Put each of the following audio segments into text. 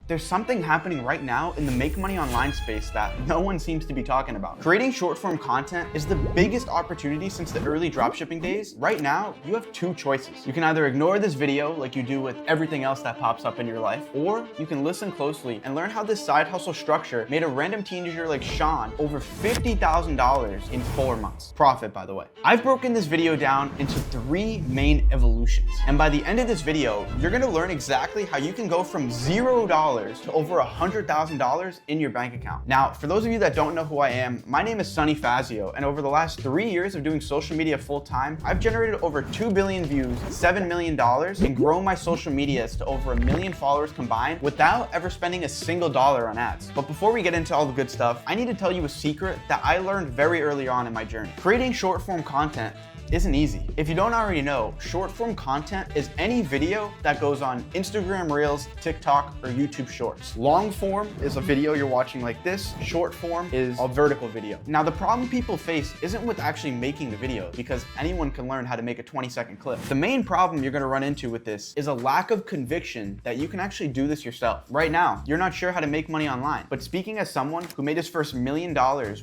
There's something happening right now in the make money online space that no one seems to be talking about. Creating short form content is the biggest opportunity since the early dropshipping days. Right now, you have two choices. You can either ignore this video like you do with everything else that pops up in your life, or you can listen closely and learn how this side hustle structure made a random teenager like Sean over $50,000 in 4 months. Profit, by the way. I've broken this video down into 3 main evolutions. And by the end of this video, you're gonna learn exactly how you can go from $0 to over $100,000 in your bank account. Now, for those of you that don't know who I am, my name is SonnyFaz, and over the last 3 years of doing social media full time, I've generated over 2 billion views, $7 million, and grown my social medias to over 1 million followers combined without ever spending a single dollar on ads. But before we get into all the good stuff, I need to tell you a secret that I learned very early on in my journey. Creating short form content isn't easy. If you don't already know, short form content is any video that goes on Instagram Reels, TikTok, or YouTube Shorts. Long form is a video you're watching like this. Short form is a vertical video. Now, the problem people face isn't with actually making the video, because anyone can learn how to make a 20-second clip. The main problem you're gonna run into with this is a lack of conviction that you can actually do this yourself. Right now, you're not sure how to make money online, but speaking as someone who made his first $1 million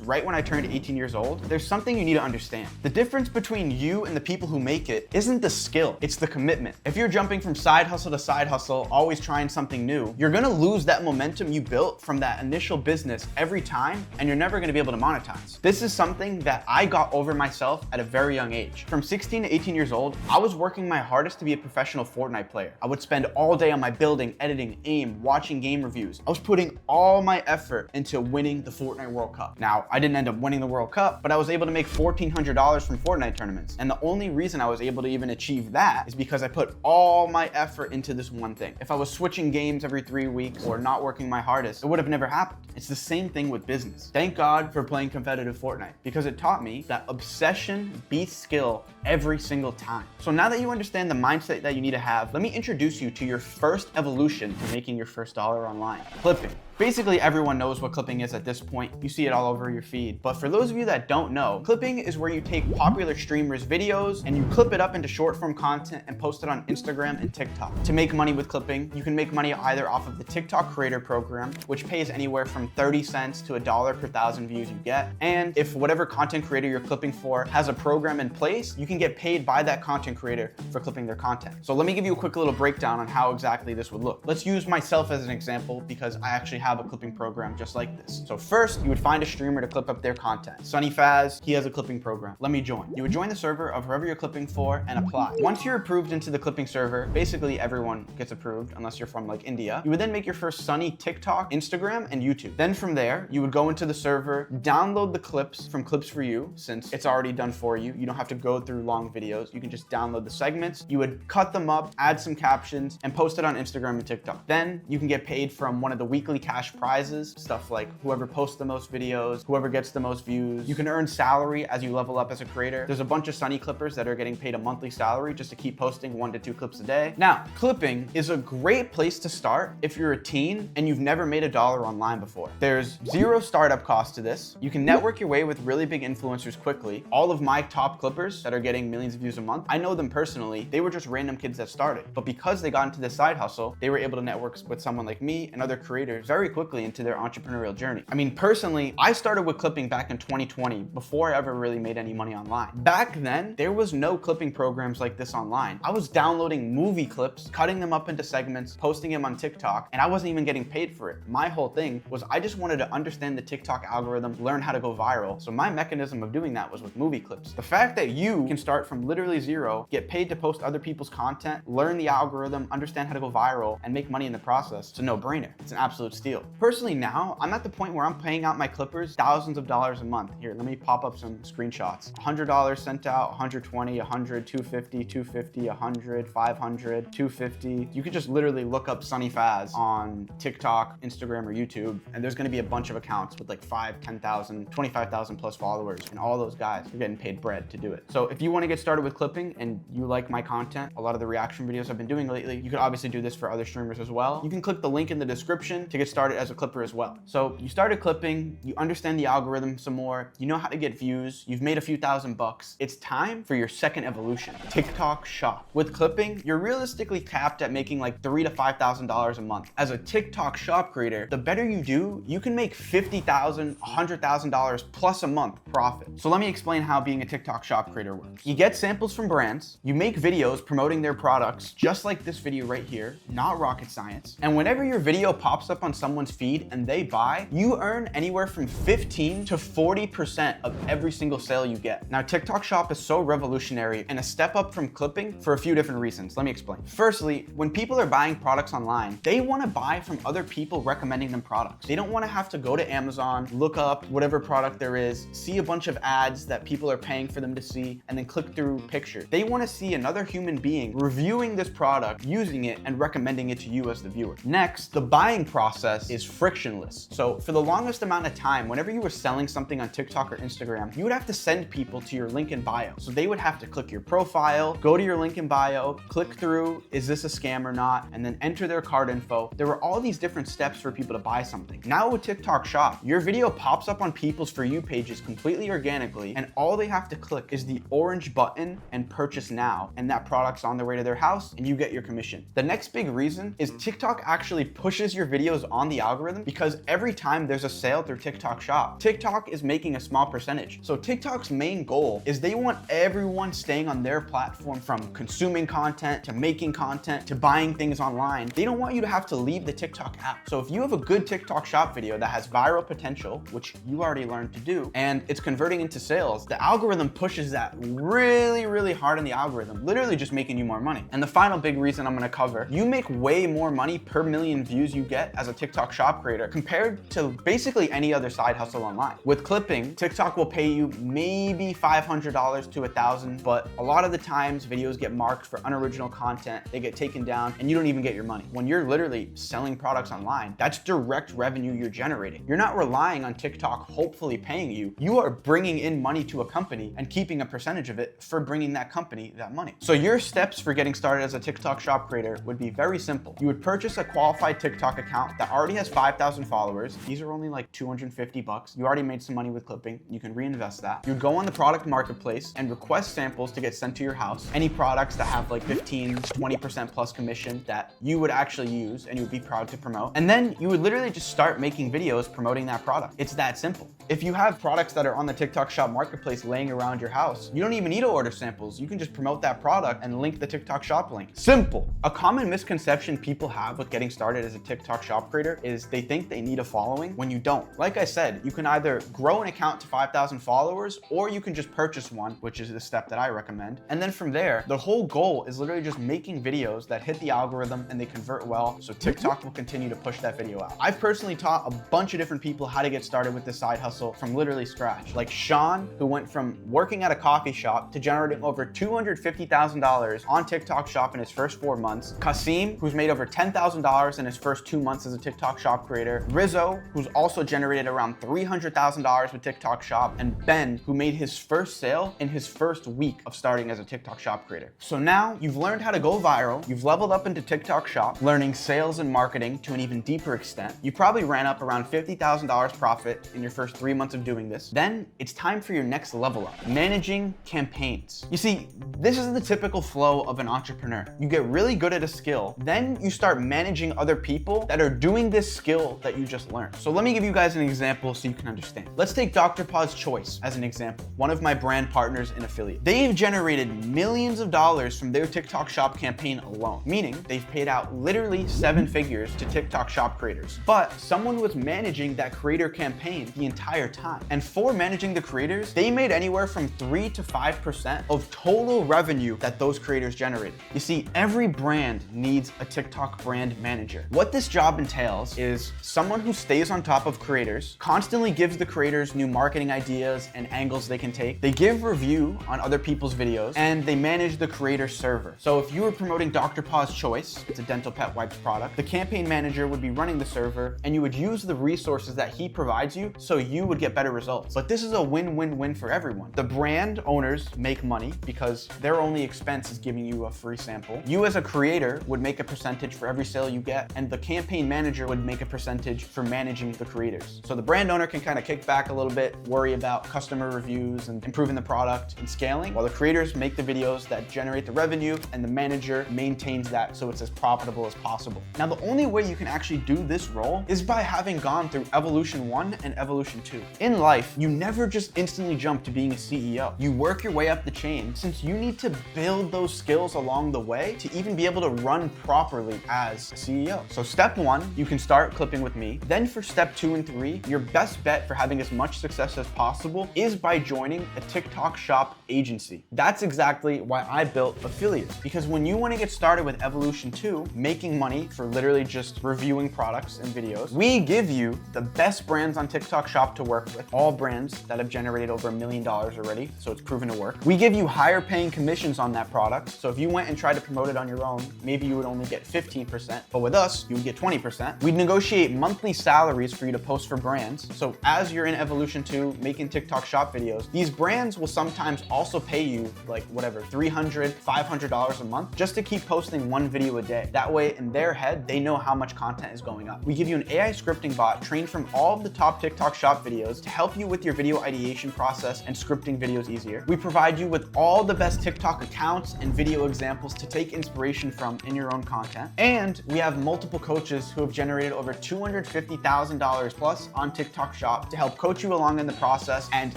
right when I turned 18 years old, there's something you need to understand. The difference between you and the people who make it isn't the skill, it's the commitment. If you're jumping from side hustle to side hustle, always trying something new, you're gonna lose that momentum you built from that initial business every time, and you're never gonna be able to monetize. This is something that I got over myself at a very young age. From 16 to 18 years old, I was working my hardest to be a professional Fortnite player. I would spend all day on my building, editing, aim, watching game reviews. I was putting all my effort into winning the Fortnite World Cup. Now, I didn't end up winning the World Cup, but I was able to make $1,400 from Fortnite tournaments. And the only reason I was able to even achieve that is because I put all my effort into this one thing. If I was switching games every 3 weeks or not working my hardest, it would have never happened. It's the same thing with business. Thank God for playing competitive Fortnite, because it taught me that obsession beats skill every single time. So now that you understand the mindset that you need to have, let me introduce you to your first evolution to making your first dollar online: clipping. Basically, everyone knows what clipping is at this point. You see it all over your feed. But for those of you that don't know, clipping is where you take popular streamers' videos and you clip it up into short form content and post it on Instagram and TikTok. To make money with clipping, you can make money either off of the TikTok creator program, which pays anywhere from 30 cents to $1 per 1,000 views you get. And if whatever content creator you're clipping for has a program in place, you can get paid by that content creator for clipping their content. So let me give you a quick little breakdown on how exactly this would look. Let's use myself as an example, because I actually have a clipping program just like this. So first, you would find a streamer to clip up their content. SonnyFaz, he has a clipping program. Let me join. You would join the server of whoever you're clipping for and apply. Once you're approved into the clipping server, basically everyone gets approved unless you're from like India. You would then make your first Sonny TikTok, Instagram, and YouTube. Then from there, you would go into the server, download the clips from Clips for You, since it's already done for you. You don't have to go through long videos. You can just download the segments. You would cut them up, add some captions, and post it on Instagram and TikTok. Then you can get paid from one of the weekly cash prizes, stuff like whoever posts the most videos, whoever gets the most views. You can earn salary as you level up as a creator. There's a bunch of Sonny clippers that are getting paid a monthly salary just to keep posting 1 to 2 clips a day. Now, clipping is a great place to start if you're a teen and you've never made $1 online before. There's 0 startup cost to this. You can network your way with really big influencers quickly. All of my top clippers that are getting millions of views a month, I know them personally. They were just random kids that started. But because they got into this side hustle, they were able to network with someone like me and other creators very quickly into their entrepreneurial journey. I mean, personally, I started with clipping back in 2020 before I ever really made any money online. Back then, there was no clipping programs like this online. I was downloading movie clips, cutting them up into segments, posting them on TikTok, and I wasn't even getting paid for it. My whole thing was I just wanted to understand the TikTok algorithm, learn how to go viral. So my mechanism of doing that was with movie clips. The fact that you can start from literally 0, get paid to post other people's content, learn the algorithm, understand how to go viral, and make money in the process, it's a no-brainer. It's an absolute steal. Personally, now I'm at the point where I'm paying out my clippers thousands of dollars a month. Here, let me pop up some screenshots. $100 sent out, 120, 100, 250, 250, 100, 500, 250. You could just literally look up SonnyFaz on TikTok, Instagram, or YouTube, and there's gonna be a bunch of accounts with like 5, 10,000, 25,000 plus followers, and all those guys are getting paid bread to do it. So if you wanna get started with clipping and you like my content, a lot of the reaction videos I've been doing lately, you could obviously do this for other streamers as well. You can click the link in the description to get started started as a clipper as well. So you started clipping, you understand the algorithm some more, you know how to get views, you've made a few $1,000. It's time for your second evolution, TikTok Shop. With clipping, you're realistically capped at making like $3,000 to $5,000 a month. As a TikTok Shop creator, the better you do, you can make $50,000, $100,000 plus a month profit. So let me explain how being a TikTok Shop creator works. You get samples from brands, you make videos promoting their products, just like this video right here, not rocket science. And whenever your video pops up on someone's feed and they buy, you earn anywhere from 15 to 40% of every single sale you get. Now, TikTok Shop is so revolutionary and a step up from clipping for a few different reasons. Let me explain. Firstly, when people are buying products online, they want to buy from other people recommending them products. They don't want to have to go to Amazon, look up whatever product there is, see a bunch of ads that people are paying for them to see, and then click through pictures. They want to see another human being reviewing this product, using it, and recommending it to you as the viewer. Next, the buying process is frictionless. So for the longest amount of time, whenever you were selling something on TikTok or Instagram, you would have to send people to your link in bio. So they would have to click your profile, go to your link in bio, click through, is this a scam or not, and then enter their card info. There were all these different steps for people to buy something. Now with TikTok Shop, your video pops up on people's For You pages completely organically, and all they have to click is the orange button and purchase now, and that product's on their way to their house and you get your commission. The next big reason is TikTok actually pushes your videos on the algorithm because every time there's a sale through TikTok Shop, TikTok is making a small percentage. So TikTok's main goal is they want everyone staying on their platform, from consuming content to making content to buying things online. They don't want you to have to leave the TikTok app. So if you have a good TikTok Shop video that has viral potential, which you already learned to do, and it's converting into sales, the algorithm pushes that really, really hard in the algorithm, literally just making you more money. And the final big reason I'm gonna cover, you make way more money per million views you get as a TikTok Shop creator compared to basically any other side hustle online. With clipping, TikTok will pay you maybe $500 to $1,000, but a lot of the times videos get marked for unoriginal content, they get taken down, and you don't even get your money. When you're literally selling products online, that's direct revenue you're generating. You're not relying on TikTok hopefully paying you. You are bringing in money to a company and keeping a percentage of it for bringing that company that money. So your steps for getting started as a TikTok Shop creator would be very simple. You would purchase a qualified TikTok account that already has 5,000 followers. These are only like $250. You already made some money with clipping. You can reinvest that. You'd go on the product marketplace and request samples to get sent to your house. Any products that have like 15, 20% plus commission that you would actually use and you would be proud to promote. And then you would literally just start making videos promoting that product. It's that simple. If you have products that are on the TikTok Shop marketplace laying around your house, you don't even need to order samples. You can just promote that product and link the TikTok Shop link. Simple. A common misconception people have with getting started as a TikTok Shop creator is they think they need a following when you don't. Like I said, you can either grow an account to 5,000 followers or you can just purchase one, which is the step that I recommend. And then from there, the whole goal is literally just making videos that hit the algorithm and they convert well, so TikTok will continue to push that video out. I've personally taught a bunch of different people how to get started with this side hustle from literally scratch. Like Sean, who went from working at a coffee shop to generating over $250,000 on TikTok Shop in his first 4 months. Kasim, who's made over $10,000 in his first 2 months as a TikTok Shop creator. Rizzo, who's also generated around $300,000 with TikTok Shop. And Ben, who made his first sale in his first week of starting as a TikTok Shop creator. So now you've learned how to go viral, you've leveled up into TikTok Shop, learning sales and marketing to an even deeper extent. You probably ran up around $50,000 profit in your first 3 months of doing this. Then it's time for your next level up, managing campaigns. You see, this is the typical flow of an entrepreneur. You get really good at a skill, then you start managing other people that are doing this skill that you just learned. So let me give you guys an example so you can understand. Let's take Dr. Paw's Choice as an example, one of my brand partners and affiliate. They've generated millions of dollars from their TikTok Shop campaign alone, meaning they've paid out literally 7 figures to TikTok Shop creators. But someone was managing that creator campaign the entire time. And for managing the creators, they made anywhere from 3 to 5% of total revenue that those creators generated. You see, every brand needs a TikTok brand manager. What this job entails is someone who stays on top of creators, constantly gives the creators new marketing ideas and angles they can take. They give review on other people's videos, and they manage the creator server. So if you were promoting Dr. Paw's Choice, it's a dental pet wipes product, the campaign manager would be running the server, and you would use the resources that he provides you so you would get better results. But this is a win-win-win for everyone. The brand owners make money because their only expense is giving you a free sample. You as a creator would make a percentage for every sale you get, and the campaign manager would make a percentage for managing the creators. So the brand owner can kind of kick back a little bit, worry about customer reviews and improving the product and scaling, while the creators make the videos that generate the revenue and the manager maintains that so it's as profitable as possible. Now, the only way you can actually do this role is by having gone through Evolution 1 and Evolution 2. In life, you never just instantly jump to being a CEO. You work your way up the chain, since you need to build those skills along the way to even be able to run properly as a CEO. So step 1, you can start clipping with me. Then for step 2 and 3, your best bet for having as much success as possible is by joining a TikTok shop agency. That's exactly why I built Affiliates, because when you want to get started with Evolution 2, making money for literally just reviewing products and videos, we give you the best brands on TikTok shop to work with, all brands that have generated over $1 million already, so it's proven to work. We give you higher paying commissions on that product, so if you went and tried to promote it on your own, maybe you would only get 15%, but with us, you would get 20%. We'd negotiate monthly salaries for you to post for brands, so as you're in Evolution 2 making TikTok shop videos, these brands will sometimes also pay you like whatever, $300, $500 a month just to keep posting one video a day. That way, in their head, they know how much content is going up. We give you an AI scripting bot trained from all of the top TikTok shop videos to help you with your video ideation process and scripting videos easier. We provide you with all the best TikTok accounts and video examples to take inspiration from in your own content. And we have multiple coaches who have generated over $250,000 plus on TikTok shop to help coach you along in the process and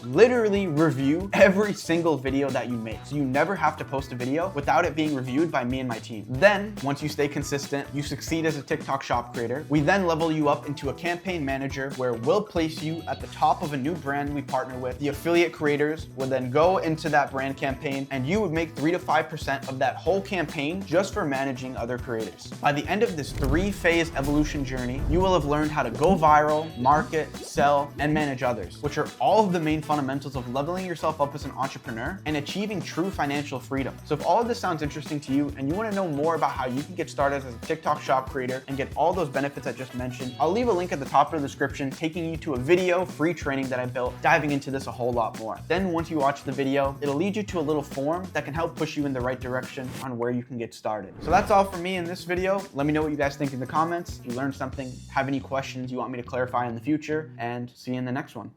literally review every single video that you make. So you never have to post a video without it being reviewed by me and my team. Then, once you stay consistent, you succeed as a TikTok shop creator. We then level you up into a campaign manager where we'll place you at the top of a new brand we partner with. The affiliate creators will then go into that brand campaign and you would make 3 to 5% of that whole campaign just for managing other creators. By the end of this 3-phase evolution journey, you will have learned how to go viral, market, sell, and manage others, which are all of the main fundamentals of leveling yourself up as an entrepreneur and achieving true financial freedom. So if all of this sounds interesting to you and you want to know more about how you can get started as a TikTok shop creator and get all those benefits I just mentioned, I'll leave a link at the top of the description taking you to a video free training that I built diving into this a whole lot more. Then once you watch the video, it'll lead you to a little form that can help push you in the right direction on where you can get started. So that's all from me in this video. Let me know what you guys think in the comments. If you learned something, have any questions you want me to clarify in the future, and see you in the next one.